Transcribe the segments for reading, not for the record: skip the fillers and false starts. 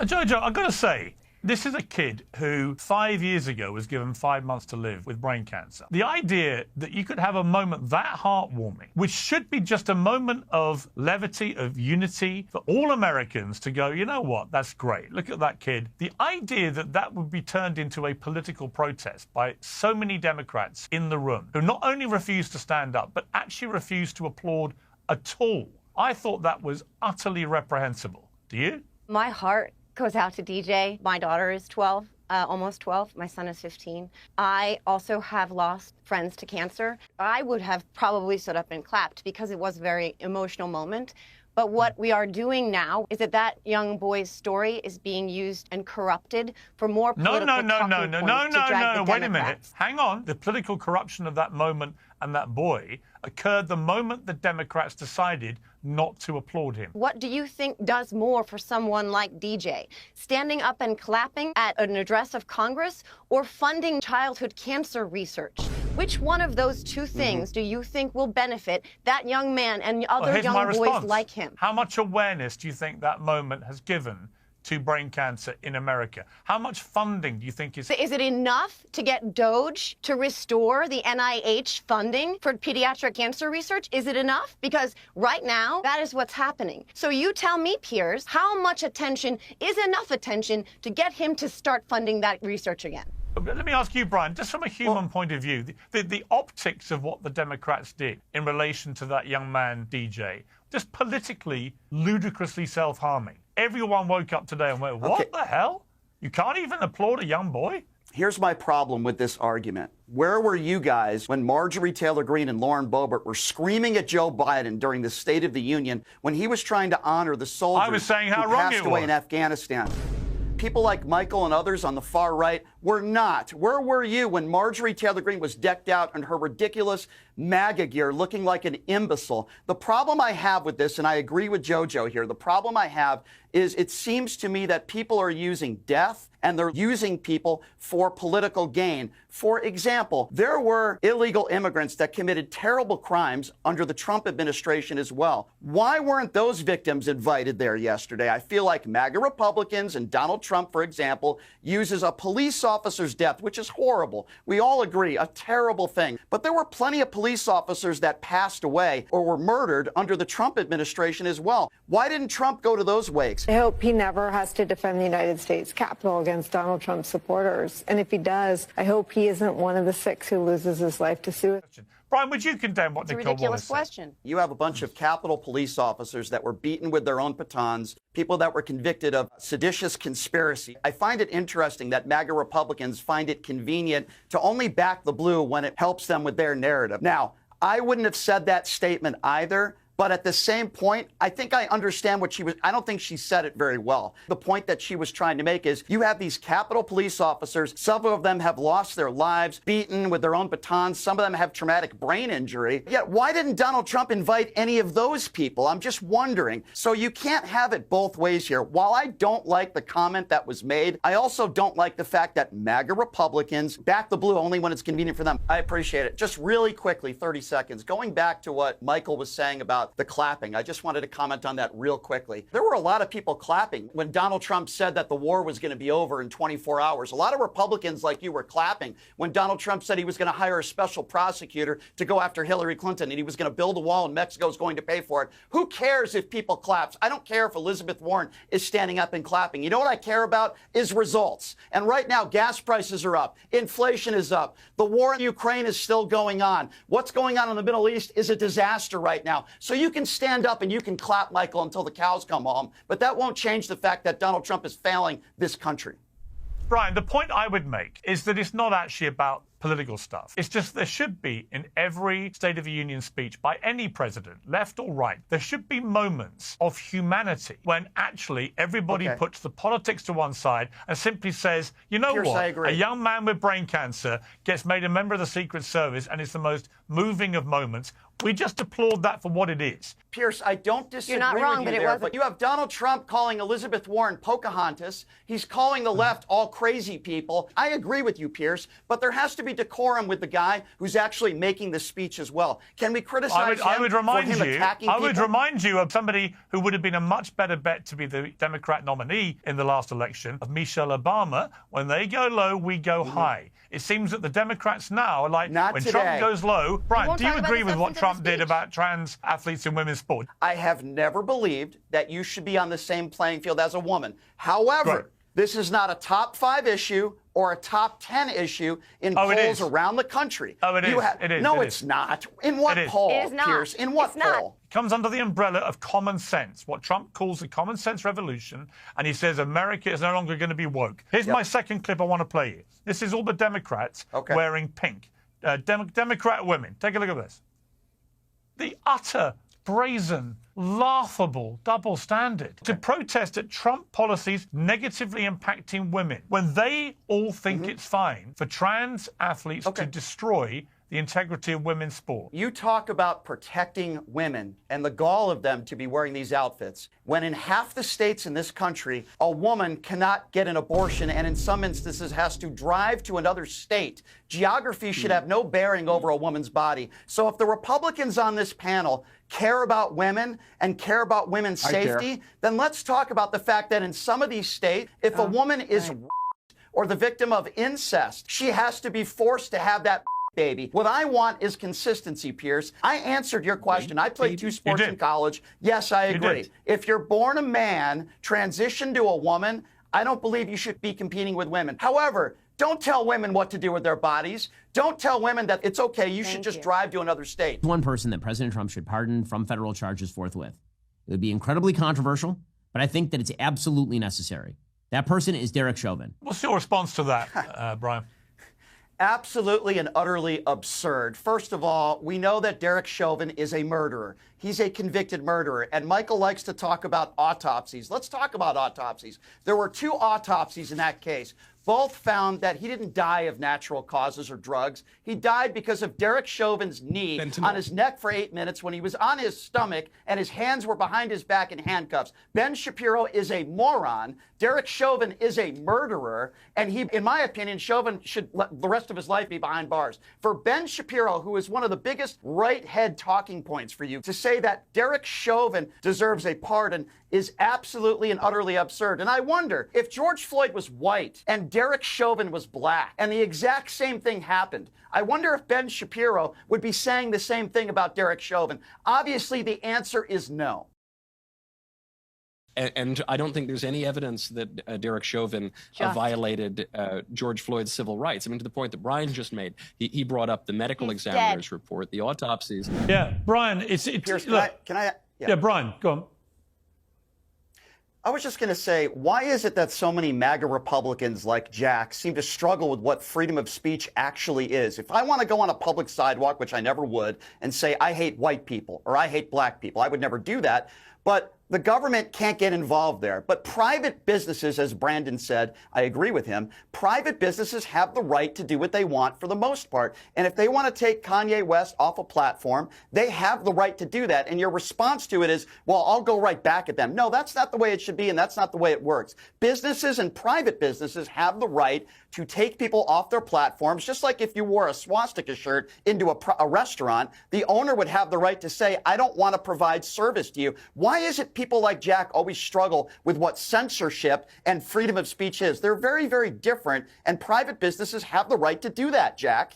Jojo, I've got to say, this is a kid who 5 years ago was given 5 months to live with brain cancer. The idea that you could have a moment that heartwarming, which should be just a moment of levity, of unity for all Americans to go, you know what, that's great. Look at that kid. The idea that that would be turned into a political protest by so many Democrats in the room who not only refused to stand up, but actually refused to applaud at all. I thought that was utterly reprehensible. Do you? My heart goes out to DJ. My daughter is 12, almost 12. My son is 15. I also have lost friends to cancer. I would have probably stood up and clapped because it was a very emotional moment. But what we are doing now is that young boy's story is being used and corrupted for more political talking points to drag the wait a minute. Democrats. Hang on. The political corruption of that moment and that boy occurred the moment the Democrats decided not to applaud him. What do you think does more for someone like DJ? Standing up and clapping at an address of Congress or funding childhood cancer research? Which one of those two things do you think will benefit that young man and other young boys like him? How much awareness do you think that moment has given to brain cancer in America? How much funding do you think is... Is it enough to get DOGE to restore the NIH funding for pediatric cancer research? Is it enough? Because right now, that is what's happening. So you tell me, Piers, how much attention is enough attention to get him to start funding that research again? Let me ask you, Brian, just from a human point of view, the optics of what the Democrats did in relation to that young man, DJ, just politically, ludicrously self-harming. Everyone woke up today and went, what the hell? You can't even applaud a young boy? Here's my problem with this argument. Where were you guys when Marjorie Taylor Greene and Lauren Boebert were screaming at Joe Biden during the State of the Union when he was trying to honor the soldiers who passed away in Afghanistan? People like Michael and others on the far right were not. Where were you when Marjorie Taylor Greene was decked out in her ridiculous MAGA gear looking like an imbecile? The problem I have with this, and I agree with JoJo here, the problem I have is it seems to me that people are using death and they're using people for political gain. For example, there were illegal immigrants that committed terrible crimes under the Trump administration as well. Why weren't those victims invited there yesterday? I feel like MAGA Republicans and Donald Trump, for example, uses a police officer's death, which is horrible. We all agree, a terrible thing. But there were plenty of police officers that passed away or were murdered under the Trump administration as well. Why didn't Trump go to those wakes? I hope he never has to defend the United States Capitol against Donald Trump's supporters. And if he does, I hope he isn't one of the 6 who loses his life to suicide. Brian, would you condemn what Nicole Wallace said? It's a ridiculous question. You have a bunch of Capitol police officers that were beaten with their own batons, people that were convicted of seditious conspiracy. I find it interesting that MAGA Republicans find it convenient to only back the blue when it helps them with their narrative. Now, I wouldn't have said that statement either. But at the same point, I think I understand what I don't think she said it very well. The point that she was trying to make is you have these Capitol police officers. Some of them have lost their lives, beaten with their own batons. Some of them have traumatic brain injury. Yet why didn't Donald Trump invite any of those people? I'm just wondering. So you can't have it both ways here. While I don't like the comment that was made, I also don't like the fact that MAGA Republicans back the blue only when it's convenient for them. I appreciate it. Just really quickly, 30 seconds. Going back to what Michael was saying about the clapping. I just wanted to comment on that real quickly. There were a lot of people clapping when Donald Trump said that the war was going to be over in 24 hours. A lot of Republicans like you were clapping when Donald Trump said he was going to hire a special prosecutor to go after Hillary Clinton and he was going to build a wall and Mexico was going to pay for it. Who cares if people clap? I don't care if Elizabeth Warren is standing up and clapping. You know what I care about is results. And right now, gas prices are up. Inflation is up. The war in Ukraine is still going on. What's going on in the Middle East is a disaster right now. So you can stand up and you can clap, Michael, until the cows come home. But that won't change the fact that Donald Trump is failing this country. Brian, the point I would make is that it's not actually about political stuff. It's just there should be in every State of the Union speech by any president, left or right, there should be moments of humanity when actually everybody puts the politics to one side and simply says, you know what, a young man with brain cancer gets made a member of the Secret Service and it's the most moving of moments. We just applaud that for what it is. Pierce, I don't disagree not wrong, with but you it there, wasn't. but you have Donald Trump calling Elizabeth Warren Pocahontas. He's calling the left all crazy people. I agree with you, Pierce, but there has to be decorum with the guy who's actually making the speech as well. Can we criticize him for him attacking people? I would remind you of somebody who would have been a much better bet to be the Democrat nominee in the last election, of Michelle Obama. When they go low, we go high. It seems that the Democrats now are like, when Trump goes low. Brian, do you agree with what Trump did about trans athletes in women's sport? I have never believed that you should be on the same playing field as a woman. However, this is not a top 5 issue or a top 10 issue in polls around the country. Oh, it is. No, it's not. In what poll, It is not. Piers? In what poll? It comes under the umbrella of common sense, what Trump calls the common sense revolution, and he says America is no longer going to be woke. Here's my second clip I want to play you. This is all the Democrats wearing pink. Democrat women. Take a look at this. The utter, brazen, laughable double standard to protest at Trump policies negatively impacting women when they all think it's fine for trans athletes to destroy the integrity of women's sport. You talk about protecting women and the gall of them to be wearing these outfits, when in half the states in this country, a woman cannot get an abortion and in some instances has to drive to another state. Geography should have no bearing over a woman's body. So if the Republicans on this panel care about women and care about women's safety, then let's talk about the fact that in some of these states, if a woman is or the victim of incest, she has to be forced to have that baby. What I want is consistency, Piers. I answered your question. I played 2 sports in college. Yes, I agree. If you're born a man, transition to a woman, I don't believe you should be competing with women. However, don't tell women what to do with their bodies. Don't tell women that it's okay, you should just drive to another state. One person that President Trump should pardon from federal charges forthwith. It would be incredibly controversial, but I think that it's absolutely necessary. That person is Derek Chauvin. What's your response to that, Brian? Absolutely and utterly absurd. First of all, we know that Derek Chauvin is a murderer. He's a convicted murderer. And Michael likes to talk about autopsies. Let's talk about autopsies. There were 2 autopsies in that case. Both found that he didn't die of natural causes or drugs. He died because of Derek Chauvin's knee on his neck for 8 minutes when he was on his stomach and his hands were behind his back in handcuffs. Ben Shapiro is a moron. Derek Chauvin is a murderer. And he, in my opinion, Chauvin should let the rest of his life be behind bars. For Ben Shapiro, who is one of the biggest right head talking points for you, to say that Derek Chauvin deserves a pardon is absolutely and utterly absurd. And I wonder, if George Floyd was white and Derek Chauvin was black and the exact same thing happened, I wonder if Ben Shapiro would be saying the same thing about Derek Chauvin. Obviously, the answer is no. And I don't think there's any evidence that Derek Chauvin violated George Floyd's civil rights. I mean, to the point that Brian just made, he brought up the medical examiner's report, the autopsies. Yeah, Brian, it's Piers, look, can I yeah, Brian, go on. I was just going to say, why is it that so many MAGA Republicans like Jack seem to struggle with what freedom of speech actually is? If I want to go on a public sidewalk, which I never would, and say I hate white people or I hate black people, I would never do that. But the government can't get involved there. But private businesses, as Brandon said, I agree with him, private businesses have the right to do what they want for the most part. And if they want to take Kanye West off a platform, they have the right to do that. And your response to it is, well, I'll go right back at them. No, that's not the way it should be, and that's not the way it works. Businesses and private businesses have the right to take people off their platforms, just like if you wore a swastika shirt into a restaurant, the owner would have the right to say, I don't want to provide service to you. Why is it people like Jack always struggle with what censorship and freedom of speech is? They're very, very different, and private businesses have the right to do that, Jack.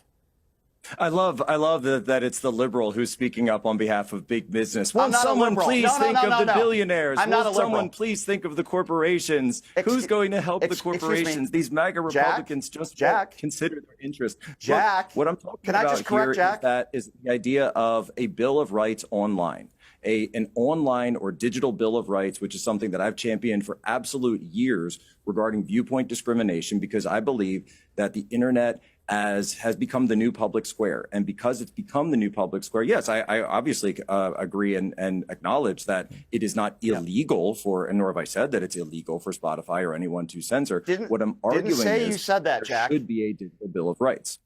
I love that it's the liberal who's speaking up on behalf of big business. I'm Won't not a someone liberal. please think of the billionaires? I'm not a Won't someone liberal. please think of the corporations? Who's going to help the corporations? These MAGA Republicans just won't consider their interest. Jack, look, what I'm talking can I about just correct here Jack? is the idea of a Bill of Rights online. An online or digital Bill of Rights, which is something that I've championed for absolute years regarding viewpoint discrimination, because I believe that the internet has become the new public square. And because it's become the new public square, yes, I obviously agree and acknowledge that it is not illegal for, and nor have I said that it's illegal for Spotify or anyone to censor. What I'm arguing didn't say is you said that, Jack. there should be a digital Bill of Rights.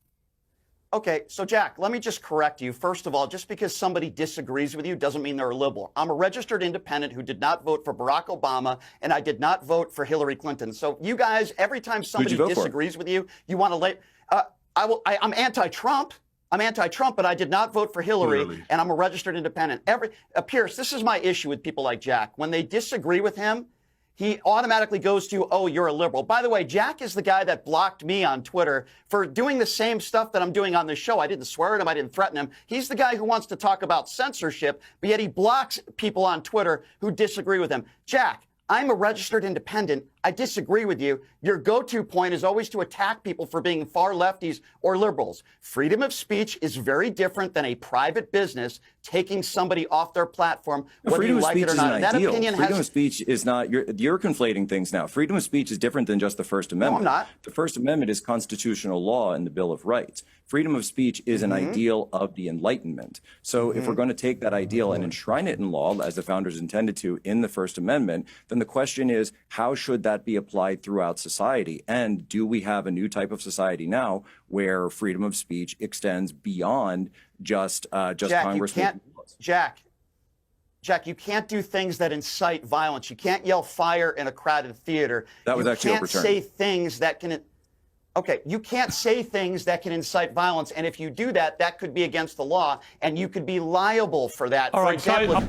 Okay, so Jack, let me just correct you. First of all, just because somebody disagrees with you doesn't mean they're a liberal. I'm a registered independent who did not vote for Barack Obama, and I did not vote for Hillary Clinton. So you guys, every time somebody disagrees with you, you want to lay. I'm anti-Trump. I'm anti-Trump, but I did not vote for Hillary, and I'm a registered independent. Piers, this is my issue with people like Jack. When they disagree with him, he automatically goes to, oh, you're a liberal. By the way, Jack is the guy that blocked me on Twitter for doing the same stuff that I'm doing on this show. I didn't swear at him. I didn't threaten him. He's the guy who wants to talk about censorship, but yet he blocks people on Twitter who disagree with him. Jack, I'm a registered independent. I disagree with you. Your go-to point is always to attack people for being far lefties or liberals. Freedom of speech is very different than a private business taking somebody off their platform, whether you like it or not. That opinion freedom of speech is not, you're conflating things now. Freedom of speech is different than just the First Amendment. No, I'm not. The First Amendment is constitutional law in the Bill of Rights. Freedom of speech is an ideal of the Enlightenment. So if we're going to take that ideal and enshrine it in law, as the founders intended to in the First Amendment, then the question is, how should that be applied throughout society? And do we have a new type of society now where freedom of speech extends beyond just Jack, Congress? Jack, you can't do things that incite violence. You can't yell fire in a crowded theater. That was actually overturned. You can't say things that can... Okay, you can't say things that can incite violence, and if you do that, that could be against the law, and you could be liable for that. All for right, example,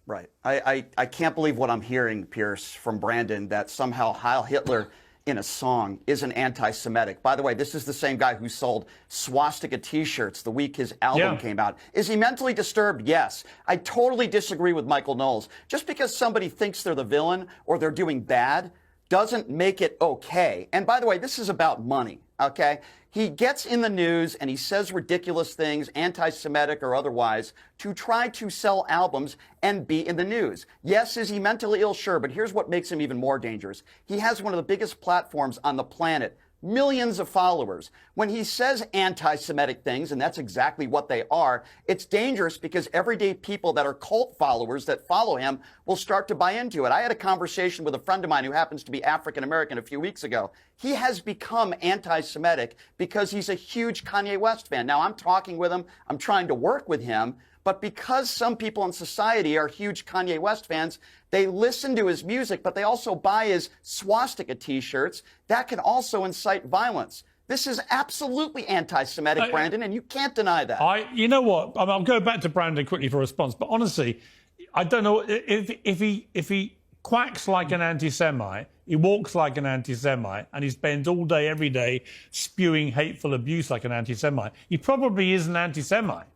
right. I can't believe what I'm hearing, Piers, from Brandon, that somehow Heil Hitler in a song isn't anti-Semitic. By the way, this is the same guy who sold swastika T-shirts the week his album came out. Is he mentally disturbed? Yes. I totally disagree with Michael Knowles. Just because somebody thinks they're the villain or they're doing bad doesn't make it okay. And by the way, this is about money, okay? He gets in the news and he says ridiculous things, anti-Semitic or otherwise, to try to sell albums and be in the news. Yes, is he mentally ill? Sure, but here's what makes him even more dangerous. He has one of the biggest platforms on the planet. Millions of followers. When he says anti-Semitic things, and that's exactly what they are, it's dangerous because everyday people that are cult followers that follow him will start to buy into it. I had a conversation with a friend of mine who happens to be African-American a few weeks ago. He has become anti-Semitic because he's a huge Kanye West fan. Now, I'm talking with him. I'm trying to work with him. But because some people in society are huge Kanye West fans, they listen to his music, but they also buy his swastika T-shirts. That can also incite violence. This is absolutely anti-Semitic, Brandon, and you can't deny that. You know what? I'll go back to Brandon quickly for a response. But honestly, I don't know if he quacks like an anti-Semite, he walks like an anti-Semite, and he spends all day, every day, spewing hateful abuse like an anti-Semite. He probably is an anti-Semite.